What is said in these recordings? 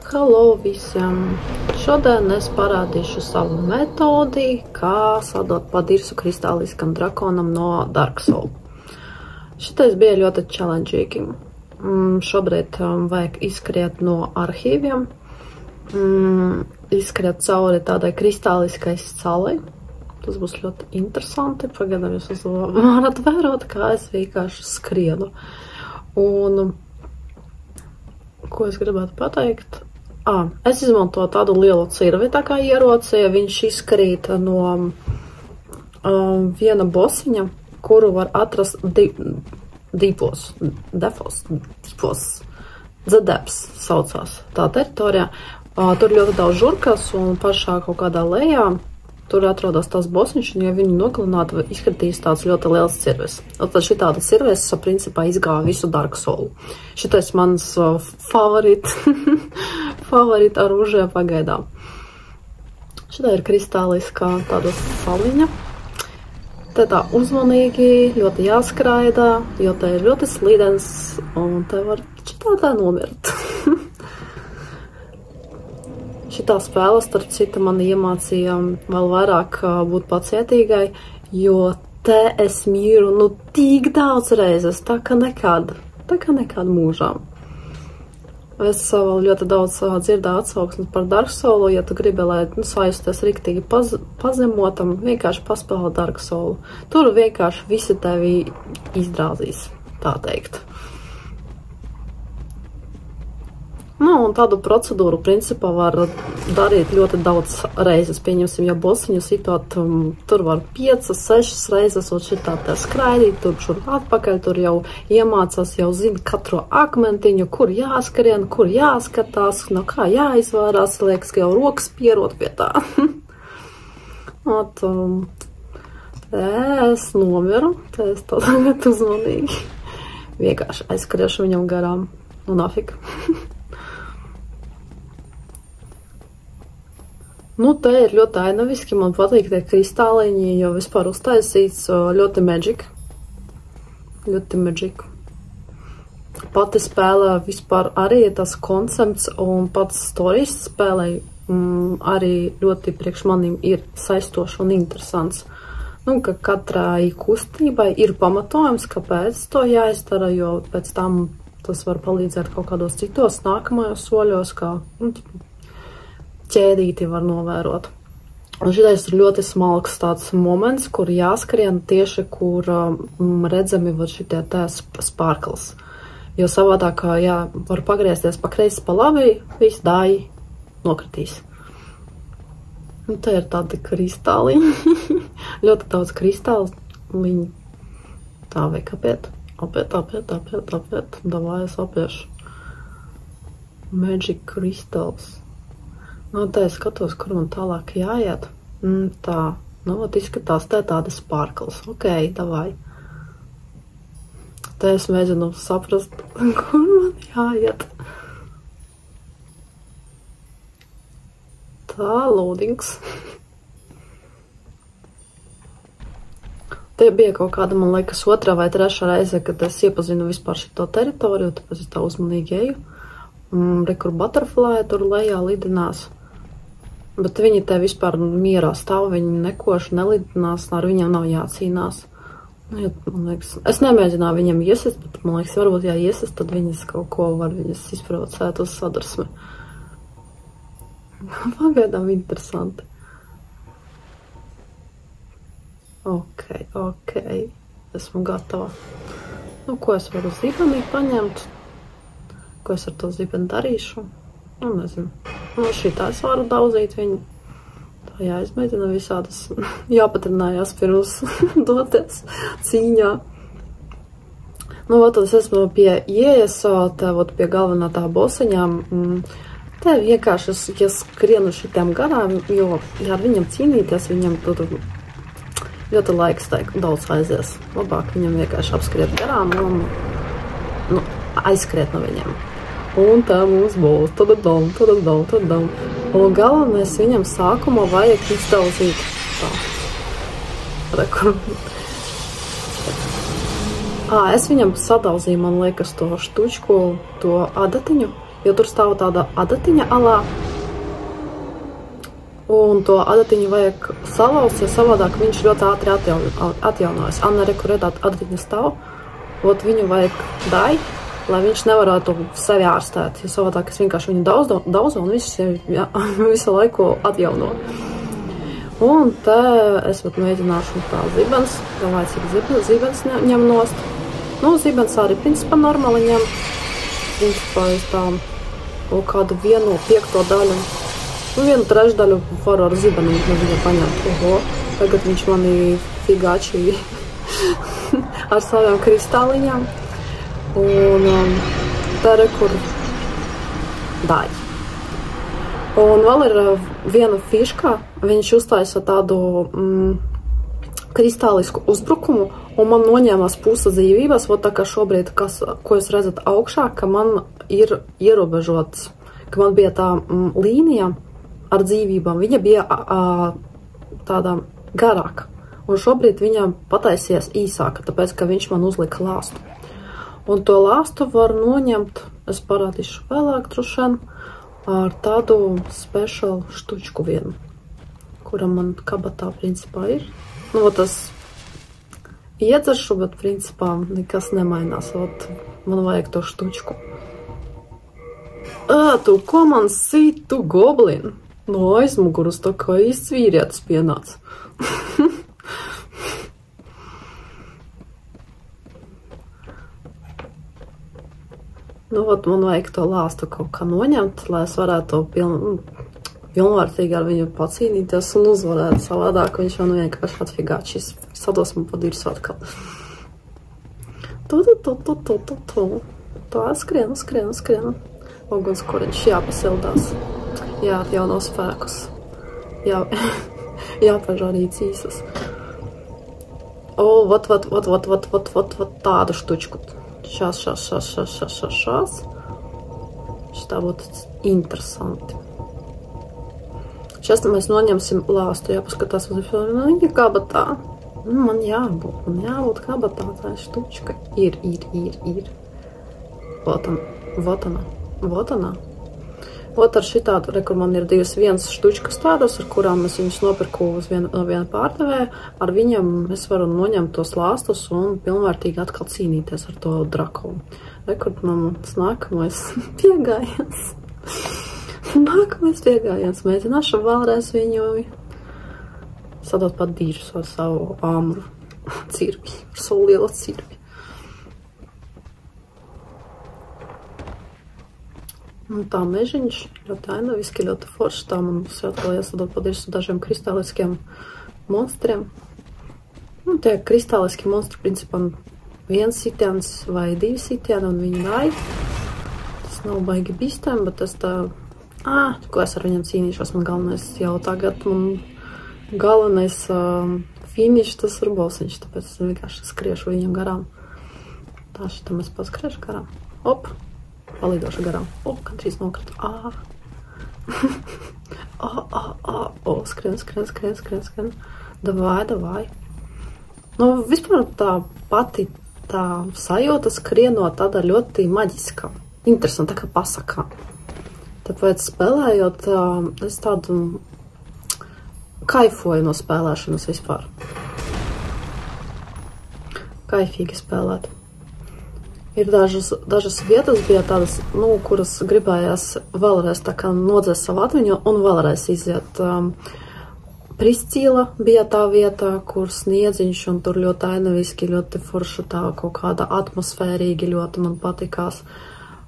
Halo visiem! Šodien es parādīšu savu metodi, kā sadot padirsu kristāliskam drakonam no Dark Soul. Šitais bija ļoti challenging. Šobrīd vajag izskriet no arhīviem, izskriet cauri tādai kristāliskai salai. Tas būs ļoti interesanti. Pagaidām jūs varat vērot, kā es vienkārši skrienu. Un ko es gribētu pateikt? Es izmantoju tādu lielu cirvi, tā kā ieroci. Viņš izkrīt no viena bosiņa, kuru var atrast dīpos. Dzedeps saucās tā teritorijā. Tur ļoti daudz žurkas un pašā kaut kādā lejā. Tur atrodas tās bosiņš, un ja viņu nogalinātu, izskatīs tāds ļoti liels cirves. Tad šitāda cirves, principā, izgāja visu Dark Soul. Šitais mans favorīt ar užē pagaidām. Šitā ir kristāliskā tāda saliņa. Te tā uzmanīgi, ļoti jāskraidā, jo te ir ļoti slīdens, un te var šitā nomirt. Šitā spēle, starp citu, mani iemācīja vēl vairāk būt pacietīgai, jo te es mīru, tik daudz reizes, tā kā nekad mūžām. Es vēl ļoti daudz dzirdēju atsauksmes par Dark Soulu, ja tu gribi, lai sajusties riktīgi pazemotam, vienkārši paspēlē Dark Soulu. Tur vienkārši visi tevi izdrāzīs, tā teikt. Un tādu procedūru, principā, var darīt ļoti daudz reizes. Pieņemsim, ja bosiņu sitot, tur var 5, 6 reizes, un šitā te skraidīt, tur atpakaļ, tur jau iemācās, jau zina katru akmentiņu, kur jāskrien, kur jāskatās, no kā jāizvārās, liekas, ka jau rokas pierot pie tā. Es nomiru, es to tagad uzmanīgi. Vienkārši aizskriešu viņam garām, nafik. Te ir ļoti ainaviski, man patīk tie kristāliņi, jo vispār uztaisīts ļoti magic. Ļoti magic. Pati spēlē vispār arī tas koncepts un pats stories spēlē arī ļoti priekš manim ir saistošs un interesants. Ka katrai kustībai ir pamatojums, kāpēc to jāizdara, jo pēc tam tas var palīdzēt kaut kādos citos nākamajos soļos, kā ķēdīti var novērot. Un šitais ir ļoti smalks tāds moments, kur jāskrien tieši, kur redzami var šitie tās sparkles. Jo savādāk, var pagriezties pa kreisi, pa labi, viss dāji nokritīs. Te ir tādi kristāliņi. Ļoti daudz kristāliņi. Tā vajag apiet. Davai es apiešu. Magic crystals. Te es skatos, kur man tālāk jāiet. Tā, izskatās te tādi sparkles. Ok, davai. Te es mēģinu saprast, kur man jāiet. Tā, loadings. Te bija kaut kāda, man liekas, 2. vai 3. reize, kad es iepazinu vispār šito teritoriju, tāpēc es tā uzmanīgi eju. Kur butterfly tur lejā lidinās. Bet viņi te vispār mierā stāv, viņi nekoši nelidinās, ar viņiem nav jācīnās. Man liekas, es nemēģināju viņiem iesist, bet man liekas, varbūt iesist, tad viņas kaut ko var viņas izprovocēt uz sadursmi. Pagaidām interesanti. Ok. Esmu gatava. Ko es varu zibenī paņemt? Ko es ar to zibeni darīšu? Nezinu. Šitā es varu daudzīt viņu. Tā jāizmēģina visādas. Jāpatrinājās pirms doties cīņā. Tad es esmu pie ieejas, pie galvenā tā bosiņām. Te vienkārši, ja skrienu šitiem garām, jo, ja ar viņam cīnīties, viņam tur ļoti laiks daudz aizies. Labāk viņam vienkārši apskriet garām un aizskriet no viņiem. Un tā mums būs. Tadadam. Un galvenais viņam sākumā vajag izdauzīt. Es viņam sadauzīju, man liekas, to štučku, to adatiņu. jo tur stāv tāda adatiņa alā. Un to adatiņu vajag salauzt, jo savādāk viņš ļoti ātri atjaunojas. Anna, kur redāt adatiņa stāv, viņu vajag dai, lai viņš nevarētu sevi ārstēt. Jo savādāk es vienkārši viņu daudzu un visu laiku atjauno. Un te es mēģināšu tā zibens, domāju, cik zibens ņem nost. Nu, zibens arī principā normāli ņem. Principā es tā kaut kādu 1/5 daļu. Nu, 1/3 varu ar zibenu no viņa paņemt. Oho, tagad viņš mani figāčī ar saviem kristāliņām. Un tā ir, kur dāļ. Un vēl ir viena fiška. Viņš uztaisa tādu kristālisku uzbrukumu, un man noņēmās puse dzīvības. Tā kā šobrīd, ko jūs redzat augšā, ka man ir ierobežots, ka man bija tā līnija ar dzīvībām, viņa bija tāda garāka. Un šobrīd viņa pataisies īsāka, tāpēc, ka viņš man uzlika lāstu. Un to lāstu var noņemt, es parādīšu vēlāk droši ar tādu speciālu štučku vienu, kura man kabatā principā ir. Nu, tas iedzeršu, bet principā nekas nemainās. Man vajag to štučku. Tu, ko man sīt, tu goblin? No aizmuguras tā kā īsts vīrietis pienāca. Nu, man vajag to lāstu kaut kā noņemt, lai es varētu pilnvērtīgi ar viņu pacīnīties un uzvarēt. Savādāk viņš man vienkārši atfigāčīs. Sadosmu pa dirsu atkal. Tā skrienu. Ugunskuriņš jāpasildās. Jāatjauno spēkus. Jāpažarī cīsas. Tādu štučku. Šās. Šitā būtu interesanti. Šeit mēs noņemsim lāstu. Jāpaskatās uz viņa kabatā. Man jābūt kabatā. Tā štučka ir. Votanā. Ar šitādu, kur man ir viens štučkas tādas, ar kurām es viņus nopirku no viena pārdevēja. Ar viņam es varu noņemt tos lāstus un pilnvērtīgi atkal cīnīties ar to drakonu. Kur man nākamais piegājiens. Mēģināšu vēlreiz viņu sadot pat dīžus ar savu āmuru cirvi, ar savu lielu cirvi. Un tā mežiņš ļoti ainaviski, ļoti forši. Tā man būs atkal jāsadot pat dīžus ar dažiem kristāliskiem monstriem. Un tie kristāliski monstri, principā, 1 sitiens vai 2 sitieni, un viņi nāja. Tas nav baigi bīstami, bet es tā... ko es ar viņiem cīnīšos, man galvenais jau tagad, galvenais finišs, tas ir bosiņš, tāpēc es vienkārši skriešu viņam garām. Tā šitam es paskriešu garām. Palidošu garām. Kandrīz nokratu. Skrien. Davai. Nu, vispār tā pati tā sajūta skrienot tāda ļoti maģiska. Interesanti, tā kā pasakā. Tāpēc spēlējot, es tādu kaifoju no spēlēšanas vispār. Kaifīgi spēlēt. Ir dažas vietas bija tādas, kuras gribējās vēlreiz tā kā nodzēst savu atmiņu un vēlreiz iziet. Priscila bija tā vieta, kur sniedziņš un tur ļoti ainaviski, ļoti forša tā kaut kāda atmosfērīgi ļoti man patikās.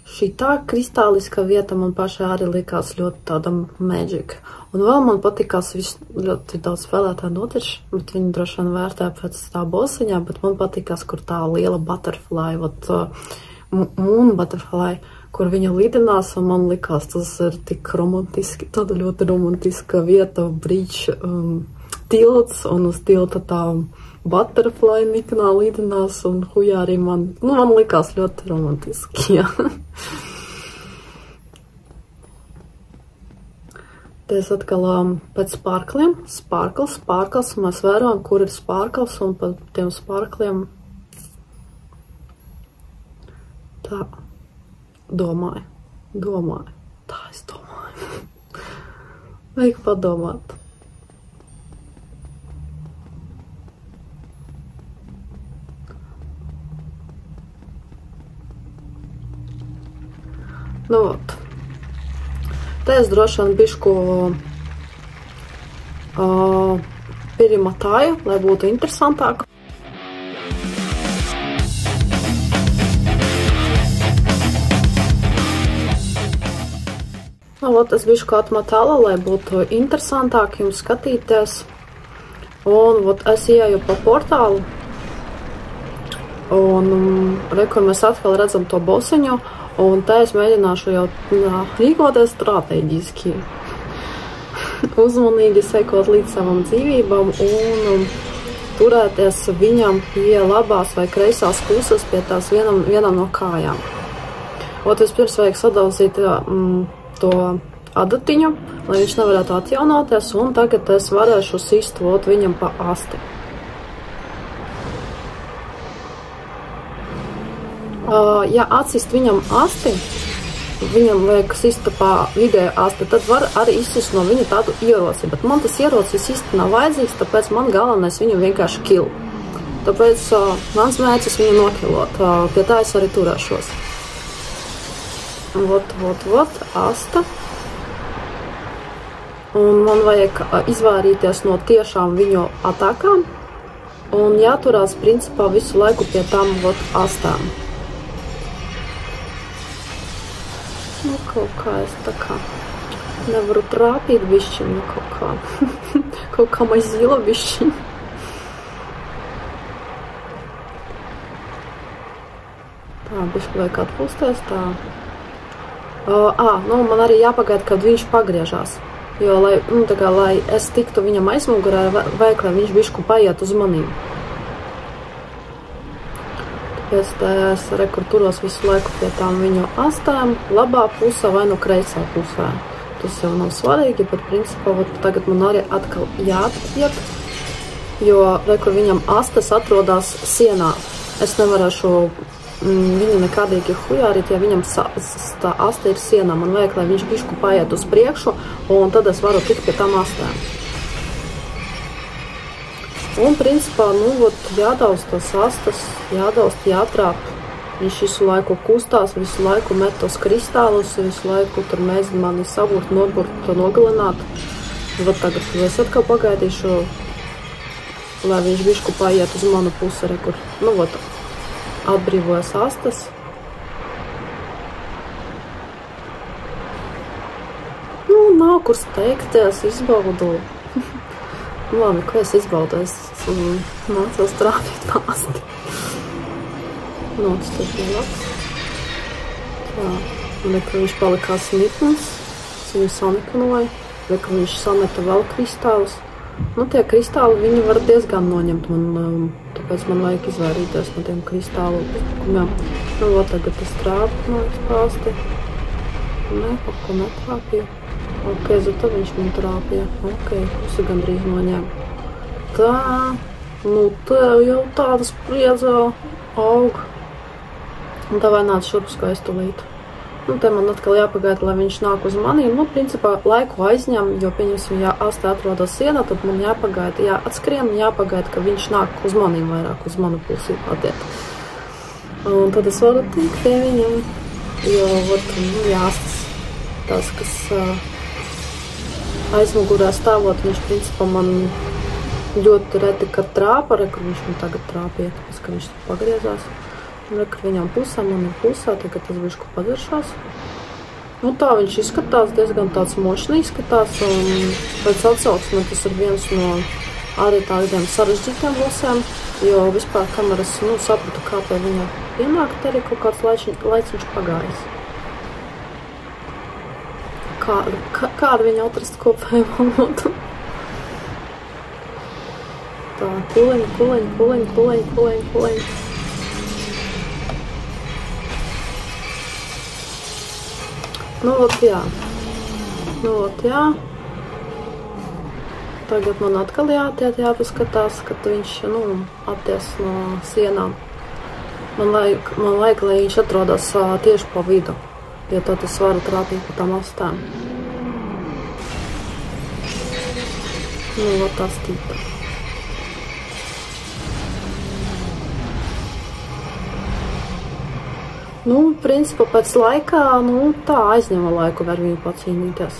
Šī tā kristāliska vieta man pašai arī likās ļoti tāda magic. Un vēl man patikās ļoti daudz spēlētāju notirš, bet viņi droši vien vērtē pēc tā bosiņā, bet man patikās, kur tā liela butterfly, moon butterfly, kur viņa lidinās, un man likās, tas ir tik romantiski, tāda ļoti romantiska vieta, bridge, tilts, un uz tilta tā butterfly niknā lidinās, un hujā arī man likās ļoti romantiski, jā. Te es atkal pēc spārkliem, spārkls, mēs vērojam, kur ir spārkls, un pa tiem spārkliem tā domāju. Domāju. Tā es domāju. Vajag padomāt. Nu, ot. Te es droši vien bišku pirimatāju, lai būtu interesantāk. Nu, ot, es bišku atmatāla, lai būtu interesantāk jums skatīties. Un, ot, es ieju pa portālu. Un, rekur mēs atkal redzam to bosiņu. Un te es mēģināšu jau rīkoties strateģiski, uzmanīgi sekot līdz savam dzīvībām un turēties viņam pie labās vai kreisās puses, pie tās vienam no kājām. Ot, vispirms vajag sadalzīt to adatiņu, lai viņš nevarētu atjaunoties, un tagad es varēšu sist viņam pa asti. Ja atsist viņam asti, viņam vajag sist pa vidēju asti, tad var arī izsist no viņa tādu ieroci. Bet man tas ierocis īsti nav vajadzīgs, tāpēc man galvenais viņu vienkārši kill. Tāpēc mans mērķis viņu nokilot. Pie tā es arī turēšos. Vot, asta. Un man vajag izvairīties no tiešām viņu atakām. Un jāturās principā visu laiku pie tām astām. Nu, kaut kā es tā kā nevaru trāpīt bišķiņ, nu kaut kā maizila bišķiņ. Tā, bišķi vajag atpūsties, tā. Nu, man arī jāpagaida, kad viņš pagriežās. Jo, lai es tiktu viņam aizmugurē, vajag, lai viņš bišķu paiet uz manīm. Es rekur turos visu laiku pie tām viņu astēm, labā pusē vai no kreisā pusē. Tas jau nav svarīgi, bet principā tagad man arī atkal jāatpiet, jo rekur viņam astes atrodas sienā. Es nevarēšu viņu nekādīgi hujārīt, ja viņam tā aste ir sienā. Man vajag, lai viņš bišku paiet uz priekšu, un tad es varu tikt pie tām astēm. Un, principā, jādauz tas astas, jātrāp. Viņš visu laiku kustās, visu laiku met tos kristālus, visu laiku tur mēģina mani saburt, noburt, nogalināt. Vat tagad es atkal pagaidīšu, lai viņš bišku paiet uz manu pusi, rekur. Atbrīvojas astas. Nav kur steigties, izbaudu. Labi, ko es izbaudu? Es mācos trāpīt pāsti. Tas tur bija labs. Tā, ka viņš palikās nipns. Es viņu sanikanoju. Ka viņš sameta vēl kristālus. Tie kristāli, viņi var diezgan noņemt man, tāpēc man vajag izvairīties no tiem kristālu uzbrukumiem. Tagad es trāpināju pāsti. Kaut ko netrāpīju. Tad viņš man trāpīja. Pusi gandrīz noņēma. Tā, tev jau tāda spriedze aug. Un tā vai nāc šurp skaistulīt. Te man atkal jāpagaida, lai viņš nāk uz manīm. Principā laiku aizņem, jo, pieņemsim, ja astē atrodas siena, tad man jāpagaida, jāatskrien, jāpagaida, ka viņš nāk uz manīm vairāk, uz manu pusi patiet. Un tad es varu tikt pie viņam, jo, jāstas tas, kas aizmugurē stāvot, viņš, principā, man ļoti reti, kad trāpa, kur viņš man tagad trāpīja, tāpēc, ka viņš pagriezās. Viņam pusē, man ir pusē, tagad tas bišku padaršās. Tā viņš izskatās, diezgan tāds mošni izskatās, un pēc atsauksmē tas ir viens no arī tādiem sarežģītiem bosiem, jo vispār kameras, sapratu, kā pie viņa pienākt, arī kaut kāds laiciņš pagājis. Kādu viņu atrast kopēju valodu? Tā, kuleņi. Jā. Tagad man atkal jāpaskatās, kad viņš, atties no sienām. Man vajag, lai viņš atrodas tieši pa vidu. jo tad es varu trāpīt pa tām astām. Nu, va tas tīpa. Nu, principā pēc laikā, nu, tā aizņema laiku var viņu pacīnīties.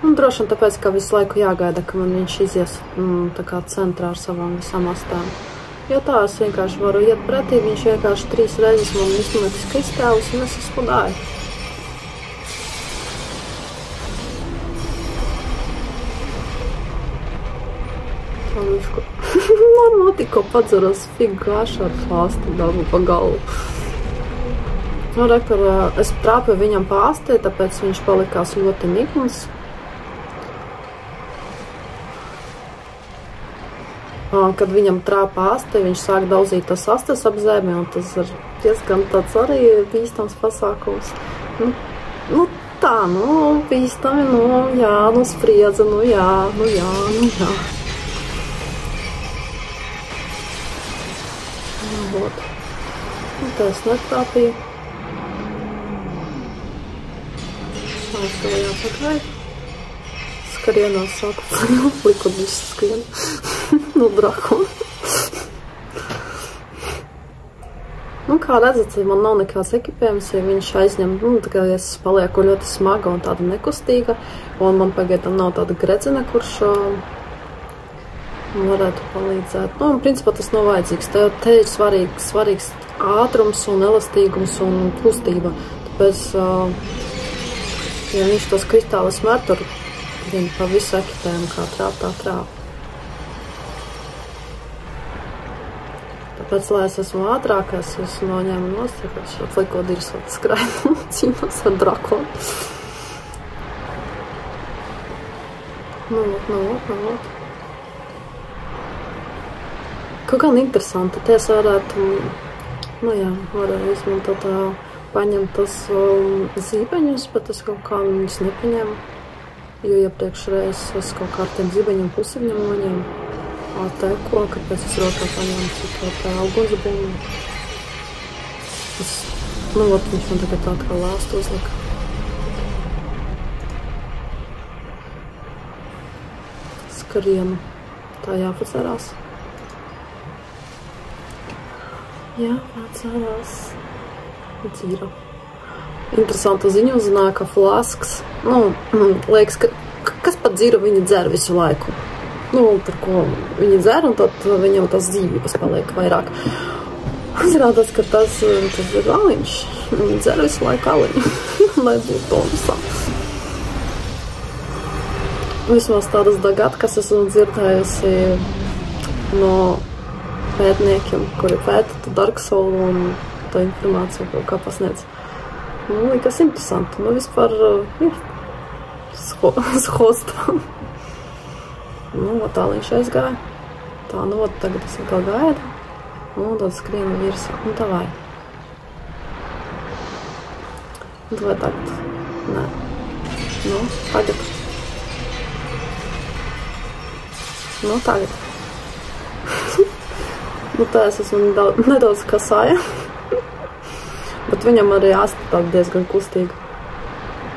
Un droši vien tāpēc, ka visu laiku jāgaida, ka man viņš izies tā kā centrā ar savām visām astām. Jo tā es vienkārši varu iet pretī, viņš vienkārši 3 reizes man izmetis kristālus un es esmu dāju. Tā viņš ko... Man notikko padzeros figu gāšu ar fāstu dabu pa galvu. Nu, rektor, es trāpīju viņam pa astē, tāpēc viņš palikās ļoti nikns. Kad viņam trāpa aste, viņš sāk daudzīt tas astes ap zemi, un tas ir diezgan tāds arī bīstams pasākums. Nu tā, bīstami, jā, spriedze, jā. Vot. Tā es netrāpīju. Aizgāju jāpakaļ. Skrienās sāku likot visu skrienu. Nu, drakonu. Nu, kā redzat, man nav nekāds ekipējums, ja viņš aizņem, tā kā es palieku ļoti smaga un tāda nekustīga, un man pagaidām nav tāda gredzena, kurš varētu palīdzēt. Nu, principā tas nav vajadzīgs. Te ir svarīgs ātrums un elastīgums un kustība. Tāpēc, ja viņš tos kristālus met, tur vien pa visu ekipējumu, kā trāp, tā trāp. Tāpēc, lai es esmu ātrākais, es noņēmu nostrakot šo fliko dirsot skraidu un cīnos ar drakonu. Nu. Kaut gan interesanti, te es varētu, varētu izmantot paņemt tas zībeņus, bet es kaut kā viņus nepaņemu. Jo iepriekšreiz es kaut kā ar tiem zibeņiem pusi viņam noņēmu. Teko, kāpēc es rokā paņēmu citot ugunsbumbu. Viņš man tagad atkal lāstu uzlika. Skrienu. Tā jāpacerās. Jāpacerās. Dzīra. Interesanta ziņa uzzināja, ka flasks, liekas, kas pat dzīru viņi dzer visu laiku. Par ko viņi dzer, un tad viņam tas dzīvības paliek vairāk. Izrādās, ka tas ir aliņš. Viņi dzer visu laiku aliņu, lai būtu tonusā. Vismaz tādas dagatkas esmu dzirdējusi no pētniekiem, kuri pēta Dark Soul un tā informācija kaut kā pasniedz. Liekas interesanti. Vispār schostā. Tā viņš aizgāja. Tā, tagad es atkal gaidu. Tad skrienu virsā. Davai. Vai tagad? Nē. Tagad. Tagad. Tā es esmu nedaudz kasāja. Bet viņam arī asti tāda diezgan kustīga.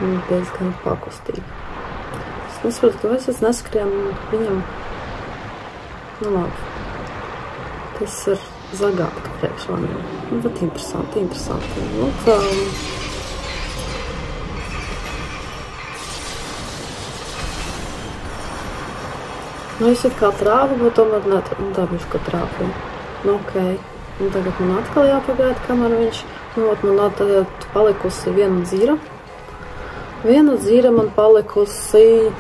Diezgan pakustīga. Es saprotu, ka es neskrienu viņam. Labi. Tas ir zagātka priekš maniem. Bet interesanti. Es it kā trāpu, bet tomēr nedabišu, ka trāpu. Okay. Tagad man atkal jāpagaida, kamēr viņš... Man tagad palikusi viena dzīra. Viena dzīra man palikusi...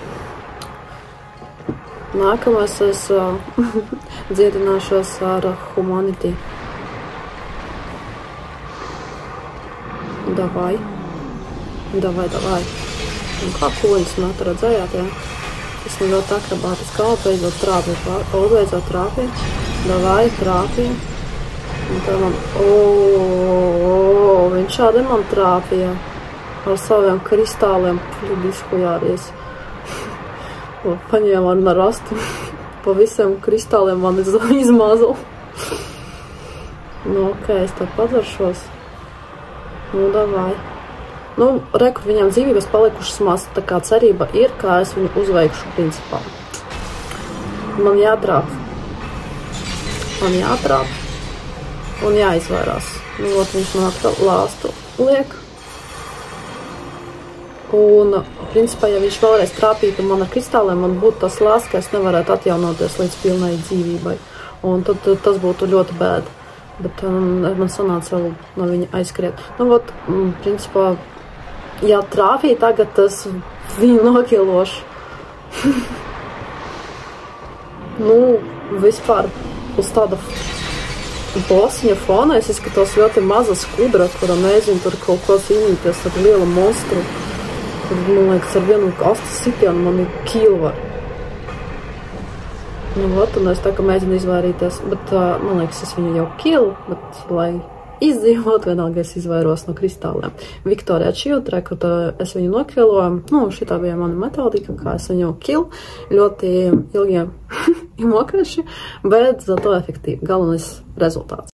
Nākamais es dziedināšos ar Humanity. Davai. Un kā koļus met, redzējāt, jā? Es ļoti akrabātiski beidzot trāpīju. Davai, trāpīju. Un tā man... Viņš šādi man trāpīja. Ar saviem kristāliem diskojāries. Paņēma man ar astu. Pa visiem kristāliem man izmāzu. Ok, es tā padzaršos. Nu, davai. Nu, rekur viņam dzīvības palikušas maz, tā kā cerība ir, kā es viņu uzveikšu principā. Man jātrāp. Man jātrāp un jāizvairās. Nu, viņš man atkal lāstu liek. Un, principā, ja viņš vēlreiz trāpītu man ar kristāliem, man būtu tas lāsts, ka es nevarētu atjaunoties līdz pilnai dzīvībai. Un tad tas būtu ļoti bēda. Bet man sanāca vēl no viņa aizskriet. Nu, vat, principā, ja trāpīja tagad, tas viņu nokilošu. Nu, vispār uz tāda bosiņa fona es izskatos ļoti maza skudra, kura nezinu tur kaut ko cīnīties ar lielu monstru. Man liekas, ar vienu astu sitienu man ir kilva. Nu, vat, un es tā kā mēģinu izvairīties, bet man liekas, es viņu jau kilu, bet, lai izdzīvot, vienalga es izvairos no kristāliem. Viktorija Čildre, kad es viņu nokiloju, nu, šitā bija mana metodika, kā es viņu kilu, ļoti ilgiem mokaši, bet zato efektīvi, galvenais rezultāts.